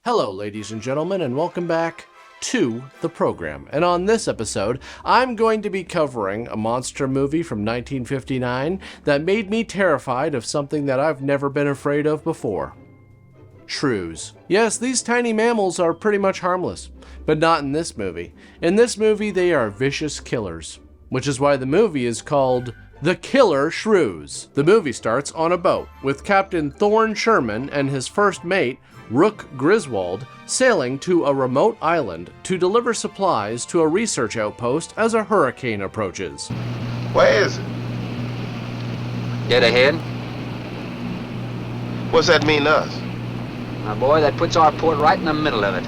Hello, ladies and gentlemen, and welcome back to the program. And on this episode, I'm going to be covering a monster movie from 1959 that made me terrified of something that I've never been afraid of before. Shrews. Yes, these tiny mammals are pretty much harmless, but not in this movie. In this movie, they are vicious killers, which is why the movie is called The Killer Shrews. The movie starts on a boat with Captain Thorne Sherman and his first mate, Rook Griswold, sailing to a remote island to deliver supplies to a research outpost as a hurricane approaches. Where is it? Dead ahead. What's that mean to us? My boy, that puts our port right in the middle of it.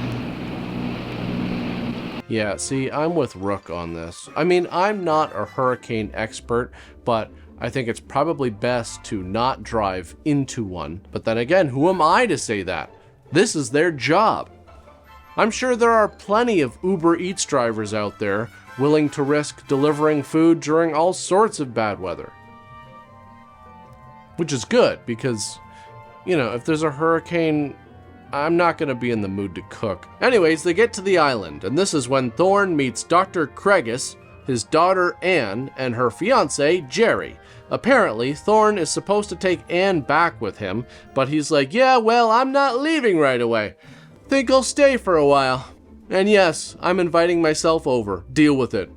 Yeah, see, I'm with Rook on this. I mean, I'm not a hurricane expert, but I think it's probably best to not drive into one. But then again, who am I to say that? This is their job. I'm sure there are plenty of Uber Eats drivers out there willing to risk delivering food during all sorts of bad weather. Which is good because, you know, if there's a hurricane, I'm not going to be in the mood to cook. Anyways, they get to the island, and this is when Thorne meets Dr. Craigus, his daughter Anne, and her fiancé, Jerry. Apparently, Thorne is supposed to take Anne back with him, but he's like, yeah, well, I'm not leaving right away. Think I'll stay for a while. And yes, I'm inviting myself over. Deal with it.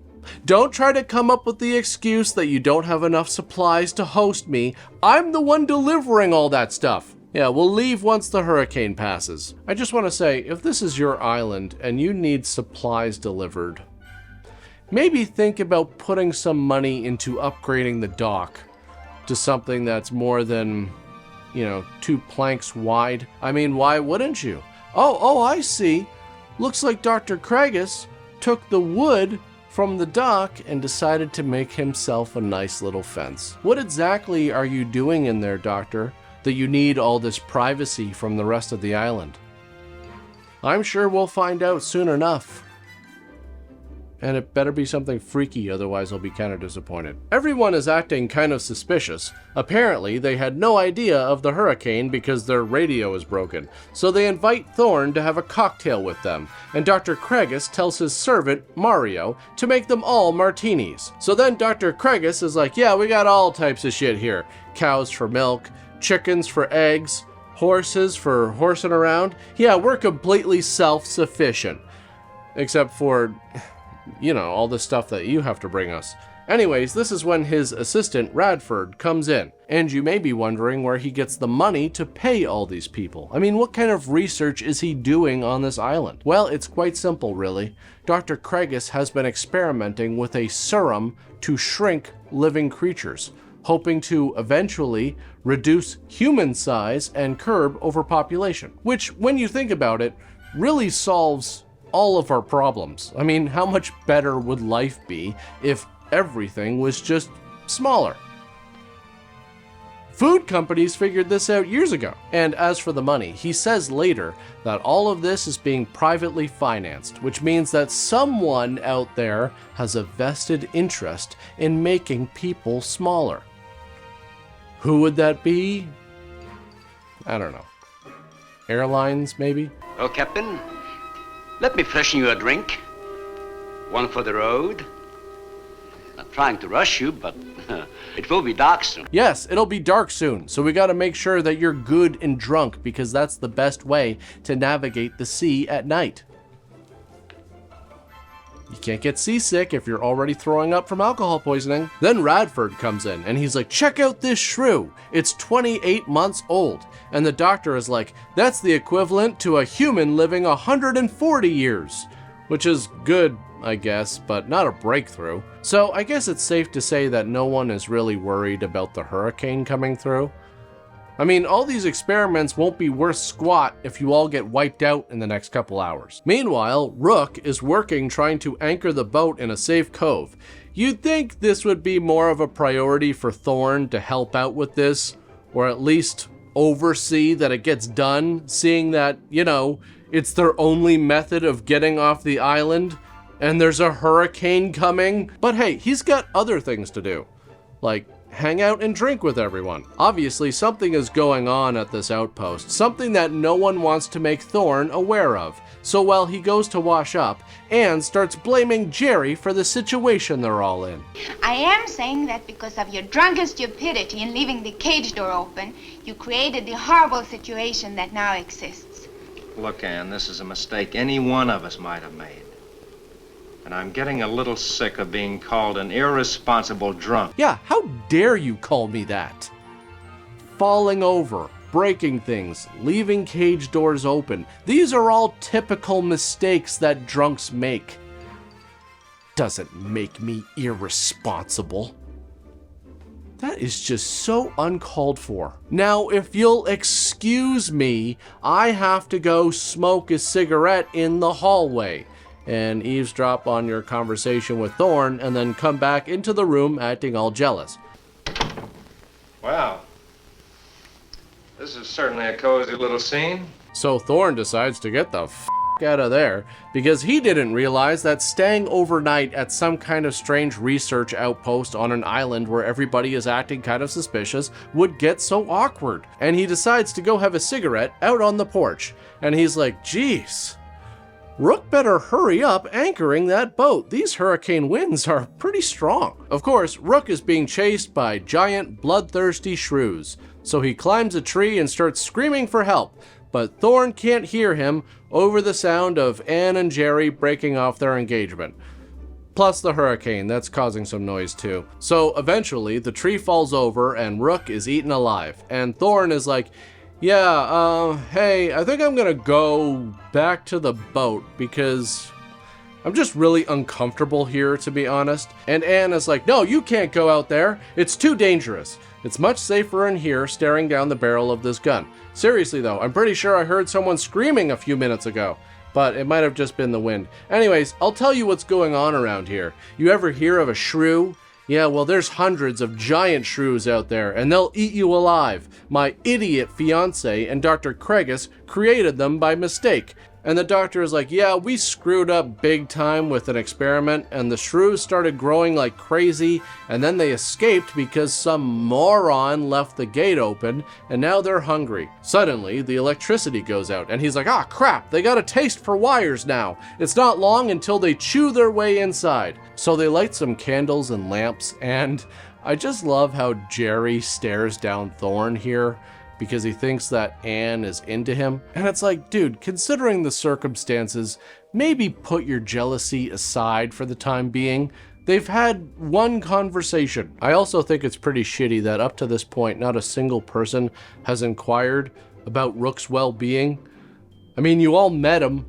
Don't try to come up with the excuse that you don't have enough supplies to host me. I'm the one delivering all that stuff. Yeah, we'll leave once the hurricane passes. I just want to say, if this is your island and you need supplies delivered, maybe think about putting some money into upgrading the dock to something that's more than, 2 planks wide. I mean, why wouldn't you? Oh, I see. Looks like Dr. Craigus took the wood from the dock and decided to make himself a nice little fence. What exactly are you doing in there, Doctor, that you need all this privacy from the rest of the island? I'm sure we'll find out soon enough. And it better be something freaky, otherwise I'll be kind of disappointed. Everyone is acting kind of suspicious. Apparently, they had no idea of the hurricane because their radio is broken. So they invite Thorne to have a cocktail with them, and Dr. Craigus tells his servant, Mario, to make them all martinis. So then Dr. Craigus is like, yeah, we got all types of shit here. Cows for milk, chickens for eggs, horses for horsing around. Yeah, we're completely self-sufficient. Except for, all the stuff that you have to bring us. Anyways, this is when his assistant, Radford, comes in. And you may be wondering where he gets the money to pay all these people. I mean, what kind of research is he doing on this island? Well, it's quite simple, really. Dr. Craigus has been experimenting with a serum to shrink living creatures, hoping to eventually reduce human size and curb overpopulation. Which, when you think about it, really solves all of our problems. I mean, how much better would life be if everything was just smaller? Food companies figured this out years ago. And as for the money, he says later that all of this is being privately financed, which means that someone out there has a vested interest in making people smaller. Who would that be? I don't know. Airlines, maybe? Oh, Captain, let me freshen you a drink. One for the road. Not trying to rush you, but it will be dark soon. Yes, it'll be dark soon, so we gotta make sure that you're good and drunk because that's the best way to navigate the sea at night. You can't get seasick if you're already throwing up from alcohol poisoning. Then Radford comes in and he's like, check out this shrew. It's 28 months old. And the doctor is like, that's the equivalent to a human living 140 years. Which is good, I guess, but not a breakthrough. So I guess it's safe to say that no one is really worried about the hurricane coming through. I mean, all these experiments won't be worth squat if you all get wiped out in the next couple hours. Meanwhile, Rook is working trying to anchor the boat in a safe cove. You'd think this would be more of a priority for Thorne to help out with this, or at least oversee that it gets done, seeing that, it's their only method of getting off the island, and there's a hurricane coming. But hey, he's got other things to do, like hang out and drink with everyone. Obviously, something is going on at this outpost, something that no one wants to make Thorne aware of. So while he goes to wash up, Anne starts blaming Jerry for the situation they're all in. I am saying that because of your drunken stupidity in leaving the cage door open, you created the horrible situation that now exists. Look, Anne, this is a mistake any one of us might have made. And I'm getting a little sick of being called an irresponsible drunk. Yeah, how dare you call me that? Falling over, breaking things, leaving cage doors open. These are all typical mistakes that drunks make. Doesn't make me irresponsible. That is just so uncalled for. Now, if you'll excuse me, I have to go smoke a cigarette in the hallway and eavesdrop on your conversation with Thorne and then come back into the room acting all jealous. Wow. This is certainly a cozy little scene. So Thorne decides to get the f*** out of there because he didn't realize that staying overnight at some kind of strange research outpost on an island where everybody is acting kind of suspicious would get so awkward. And he decides to go have a cigarette out on the porch. And he's like, geez, Rook better hurry up anchoring that boat. These hurricane winds are pretty strong. Of course, Rook is being chased by giant bloodthirsty shrews. So he climbs a tree and starts screaming for help, but Thorne can't hear him over the sound of Anne and Jerry breaking off their engagement. Plus the hurricane, that's causing some noise too. So eventually, the tree falls over and Rook is eaten alive. And Thorne is like, yeah, hey, I think I'm gonna go back to the boat because I'm just really uncomfortable here, to be honest. And Anne is like, no, you can't go out there. It's too dangerous. It's much safer in here staring down the barrel of this gun. Seriously though, I'm pretty sure I heard someone screaming a few minutes ago, but it might have just been the wind. Anyways, I'll tell you what's going on around here. You ever hear of a shrew? Yeah, well, there's hundreds of giant shrews out there, and they'll eat you alive. My idiot fiance and Dr. Craigus created them by mistake. And the doctor is like, yeah, we screwed up big time with an experiment, and the shrews started growing like crazy, and then they escaped because some moron left the gate open, and now they're hungry. Suddenly, the electricity goes out, and he's like, ah, crap, they got a taste for wires now. It's not long until they chew their way inside. So they light some candles and lamps, and I just love how Jerry stares down Thorne here, because he thinks that Anne is into him. And it's like, dude, considering the circumstances, maybe put your jealousy aside for the time being. They've had one conversation. I also think it's pretty shitty that up to this point, not a single person has inquired about Rook's well-being. I mean, you all met him.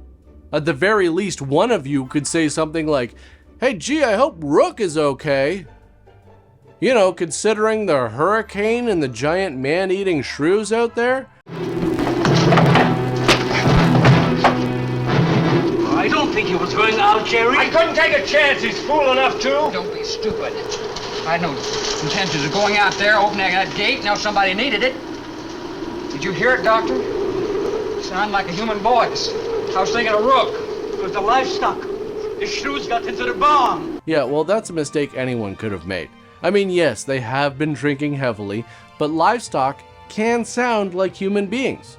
At the very least, one of you could say something like, hey, gee, I hope Rook is okay. You know, considering the hurricane and the giant man-eating shrews out there. I don't think he was going out, Jerry. I couldn't take a chance. He's fool enough to. Don't be stupid. I had no intentions of going out there, opening that gate. Now somebody needed it. Did you hear it, Doctor? Sound like a human voice. I was thinking of Rook. It was the livestock. The shrews got into the barn. Yeah, well, that's a mistake anyone could have made. I mean, yes, they have been drinking heavily, but livestock can sound like human beings.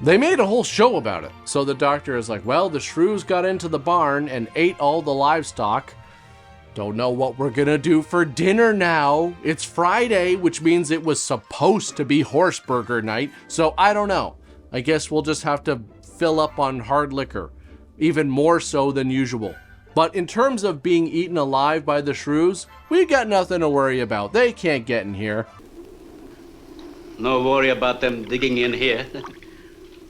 They made a whole show about it. So the doctor is like, well, the shrews got into the barn and ate all the livestock. Don't know what we're gonna do for dinner now. It's Friday, which means it was supposed to be horse burger night, so I don't know. I guess we'll just have to fill up on hard liquor, even more so than usual. But in terms of being eaten alive by the shrews, we got nothing to worry about. They can't get in here. No worry about them digging in here.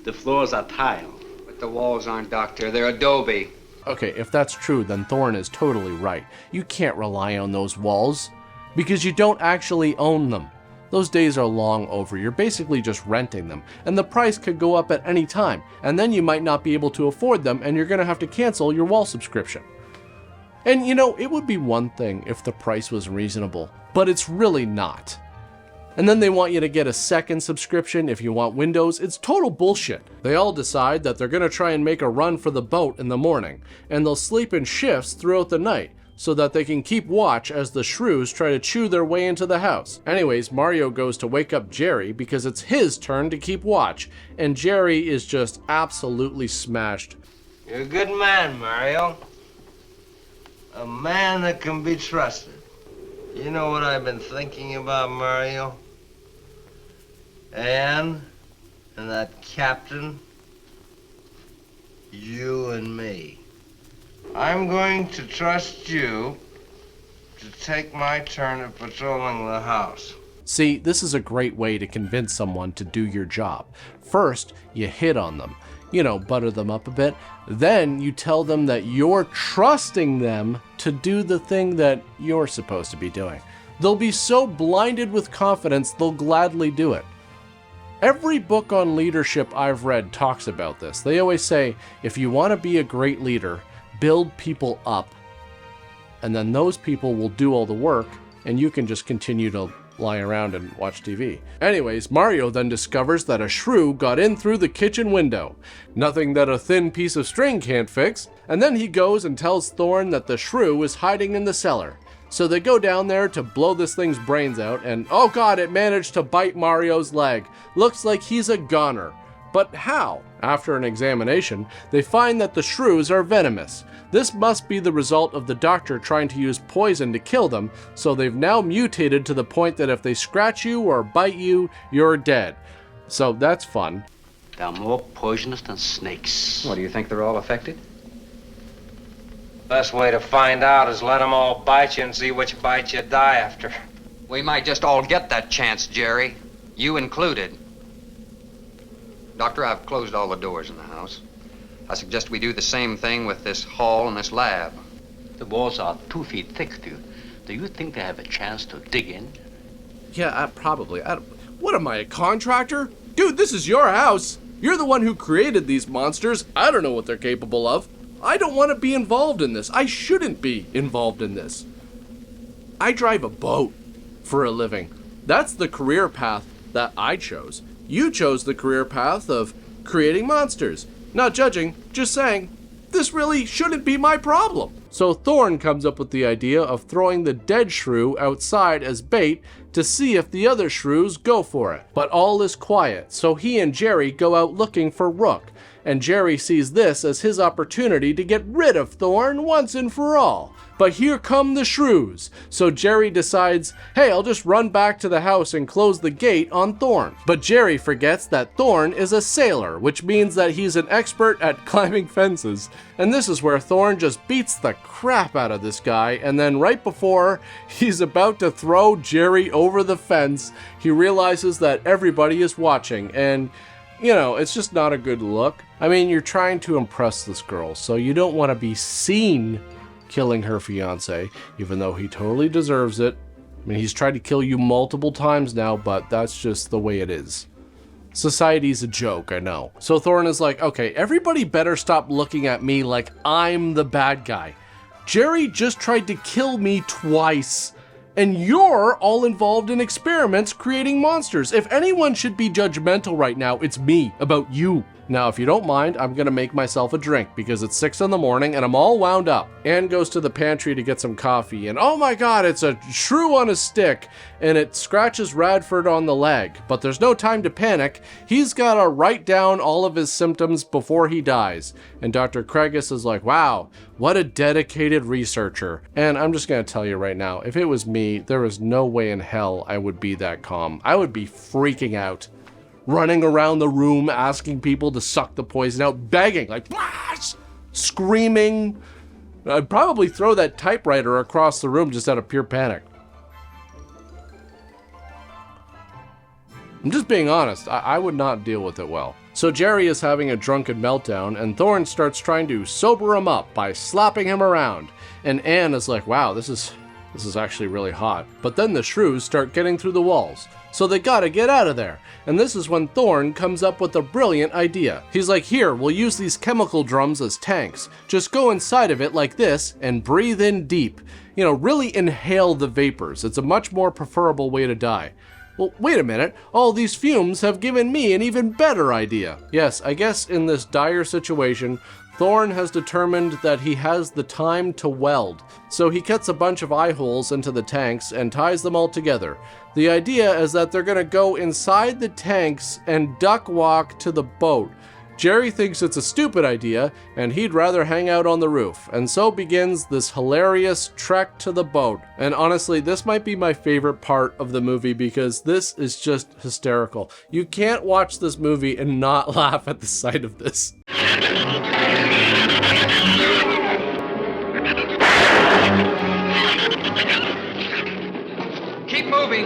The floors are tile. But the walls aren't, Doctor. They're adobe. Okay, if that's true, then Thorne is totally right. You can't rely on those walls, because you don't actually own them. Those days are long over. You're basically just renting them, and the price could go up at any time, and then you might not be able to afford them, and you're gonna have to cancel your wall subscription. And you know, it would be one thing if the price was reasonable, but it's really not. And then they want you to get a second subscription if you want Windows. It's total bullshit. They all decide that they're gonna try and make a run for the boat in the morning, and they'll sleep in shifts throughout the night. so that they can keep watch as the shrews try to chew their way into the house. Anyways, Mario goes to wake up Jerry because it's his turn to keep watch, and Jerry is just absolutely smashed. You're a good man, Mario. A man that can be trusted. You know what I've been thinking about, Mario? Anne and that captain. You and me. I'm going to trust you to take my turn at patrolling the house. See, this is a great way to convince someone to do your job. First, you hit on them. You know, butter them up a bit. Then you tell them that you're trusting them to do the thing that you're supposed to be doing. They'll be so blinded with confidence, they'll gladly do it. Every book on leadership I've read talks about this. They always say, if you want to be a great leader, build people up, and then those people will do all the work, and you can just continue to lie around and watch TV. Anyways, Mario then discovers that a shrew got in through the kitchen window. Nothing that a thin piece of string can't fix. And then he goes and tells Thorne that the shrew is hiding in the cellar. So they go down there to blow this thing's brains out, and oh god, it managed to bite Mario's leg. Looks like he's a goner. But how? After an examination, they find that the shrews are venomous. This must be the result of the doctor trying to use poison to kill them, so they've now mutated to the point that if they scratch you or bite you, you're dead. So that's fun. They're more poisonous than snakes. What, do you think they're all affected? Best way to find out is let them all bite you and see which bite you die after. We might just all get that chance, Jerry. You included. Doctor, I've closed all the doors in the house. I suggest we do the same thing with this hall and this lab. The walls are 2 feet thick. Do you think they have a chance to dig in? Yeah, probably. What am I, a contractor? Dude, this is your house. You're the one who created these monsters. I don't know what they're capable of. I don't want to be involved in this. I shouldn't be involved in this. I drive a boat for a living. That's the career path that I chose. You chose the career path of creating monsters. Not judging, just saying, this really shouldn't be my problem. So Thorne comes up with the idea of throwing the dead shrew outside as bait to see if the other shrews go for it. But all is quiet, so he and Jerry go out looking for Rook, and Jerry sees this as his opportunity to get rid of Thorne once and for all. But here come the shrews, so Jerry decides, hey, I'll just run back to the house and close the gate on Thorne. But Jerry forgets that Thorne is a sailor, which means that he's an expert at climbing fences. And this is where Thorne just beats the crap out of this guy, and then right before he's about to throw Jerry over the fence, he realizes that everybody is watching, and you know, it's just not a good look. I mean, you're trying to impress this girl, so you don't want to be seen killing her fiance, even though he totally deserves it. I mean, he's tried to kill you multiple times now, but that's just the way it is. Society's a joke, I know. So Thorne is like, okay, everybody better stop looking at me like I'm the bad guy. Jerry just tried to kill me twice, and you're all involved in experiments creating monsters. If anyone should be judgmental right now, it's me, about you. Now, if you don't mind, I'm gonna make myself a drink because it's 6 in the morning and I'm all wound up. Anne goes to the pantry to get some coffee, and oh my god, it's a shrew on a stick, and it scratches Radford on the leg. But there's no time to panic. He's gotta write down all of his symptoms before he dies. And Dr. Kregis is like, wow, what a dedicated researcher. And I'm just gonna tell you right now, if it was me, there is no way in hell I would be that calm. I would be freaking out. Running around the room, asking people to suck the poison out, begging, like, screaming. I'd probably throw that typewriter across the room just out of pure panic. I'm just being honest, I would not deal with it well. So Jerry is having a drunken meltdown, and Thorne starts trying to sober him up by slapping him around. And Anne is like, wow, this is actually really hot. But then the shrews start getting through the walls, so they gotta get out of there. And this is when Thorne comes up with a brilliant idea. He's like, here, we'll use these chemical drums as tanks. Just go inside of it like this and breathe in deep. You know, really inhale the vapors. It's a much more preferable way to die. Well, wait a minute, all these fumes have given me an even better idea. Yes, I guess in this dire situation, Thorne has determined that he has the time to weld, so he cuts a bunch of eye holes into the tanks and ties them all together. The idea is that they're gonna go inside the tanks and duck walk to the boat. Jerry thinks it's a stupid idea, and he'd rather hang out on the roof, and so begins this hilarious trek to the boat. And honestly, this might be my favorite part of the movie because this is just hysterical. You can't watch this movie and not laugh at the sight of this. Keep moving.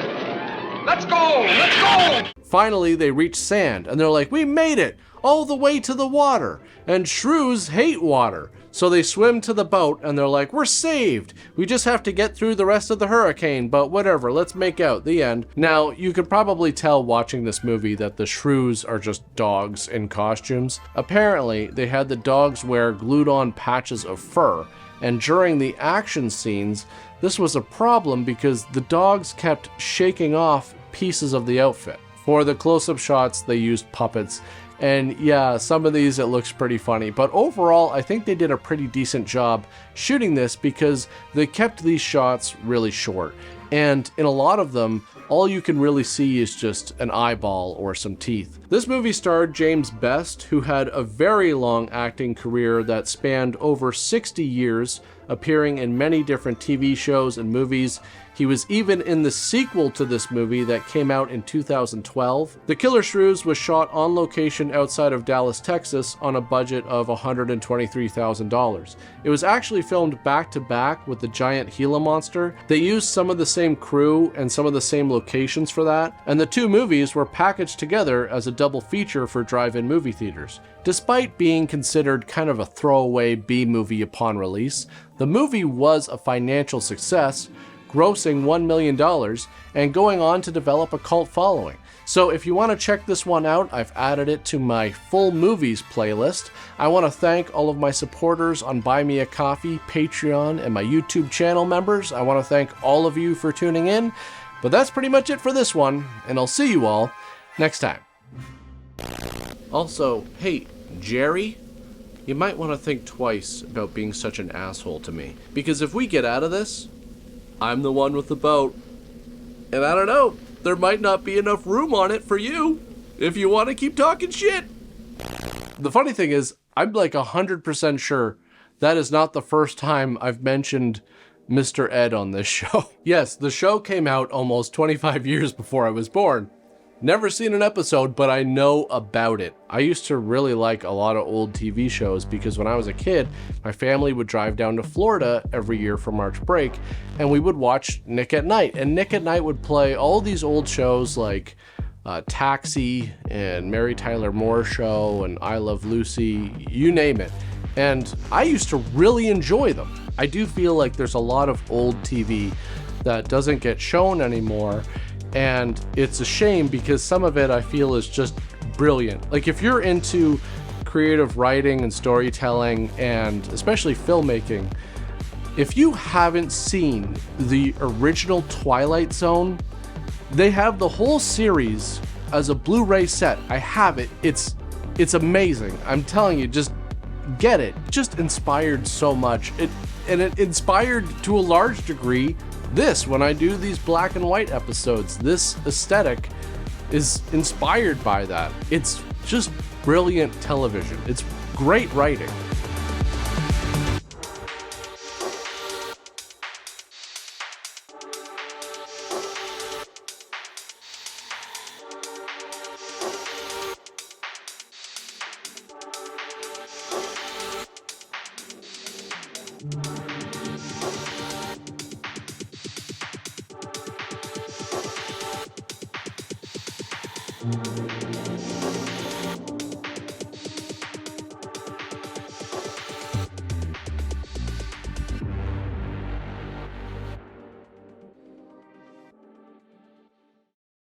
Let's go! Let's go! Finally, they reach sand, and they're like, we made it! All the way to the water! And shrews hate water. So they swim to the boat, and they're like, we're saved! We just have to get through the rest of the hurricane, but whatever, let's make out, the end. Now, you could probably tell watching this movie that the shrews are just dogs in costumes. Apparently, they had the dogs wear glued-on patches of fur, and during the action scenes, this was a problem because the dogs kept shaking off pieces of the outfit. For the close-up shots, they used puppets. And yeah, some of these, it looks pretty funny. But overall, I think they did a pretty decent job shooting this because they kept these shots really short. And in a lot of them, all you can really see is just an eyeball or some teeth. This movie starred James Best, who had a very long acting career that spanned over 60 years, appearing in many different TV shows and movies. He was even in the sequel to this movie that came out in 2012. The Killer Shrews was shot on location outside of Dallas, Texas on a budget of $123,000. It was actually filmed back to back with the giant Gila monster. They used some of the same crew and some of the same locations for that, and the two movies were packaged together as a double feature for drive-in movie theaters. Despite being considered kind of a throwaway B-movie upon release, the movie was a financial success, grossing $1 million and going on to develop a cult following. So if you want to check this one out, I've added it to my full movies playlist. I want to thank all of my supporters on Buy Me a Coffee, Patreon, and my YouTube channel members. I want to thank all of you for tuning in. But that's pretty much it for this one, and I'll see you all next time. Also, hey, Jerry, you might want to think twice about being such an asshole to me. Because if we get out of this, I'm the one with the boat. And I don't know, there might not be enough room on it for you if you want to keep talking shit. The funny thing is, I'm like 100% sure that is not the first time I've mentioned Mr. Ed on this show. Yes, the show came out almost 25 years before I was born. Never seen an episode, but I know about it. I used to really like a lot of old TV shows because when I was a kid, my family would drive down to Florida every year for March break, and we would watch Nick at Night. And Nick at Night would play all these old shows like Taxi and Mary Tyler Moore Show and I Love Lucy, you name it. And I used to really enjoy them. I do feel like there's a lot of old TV that doesn't get shown anymore. And it's a shame because some of it I feel is just brilliant. Like if you're into creative writing and storytelling and especially filmmaking, if you haven't seen the original Twilight Zone, they have the whole series as a Blu-ray set. I have it. It's amazing. I'm telling you, just get it. Just inspired so much. It inspired to a large degree this, when I do these black and white episodes. This aesthetic is inspired by that. It's just brilliant television. It's great writing.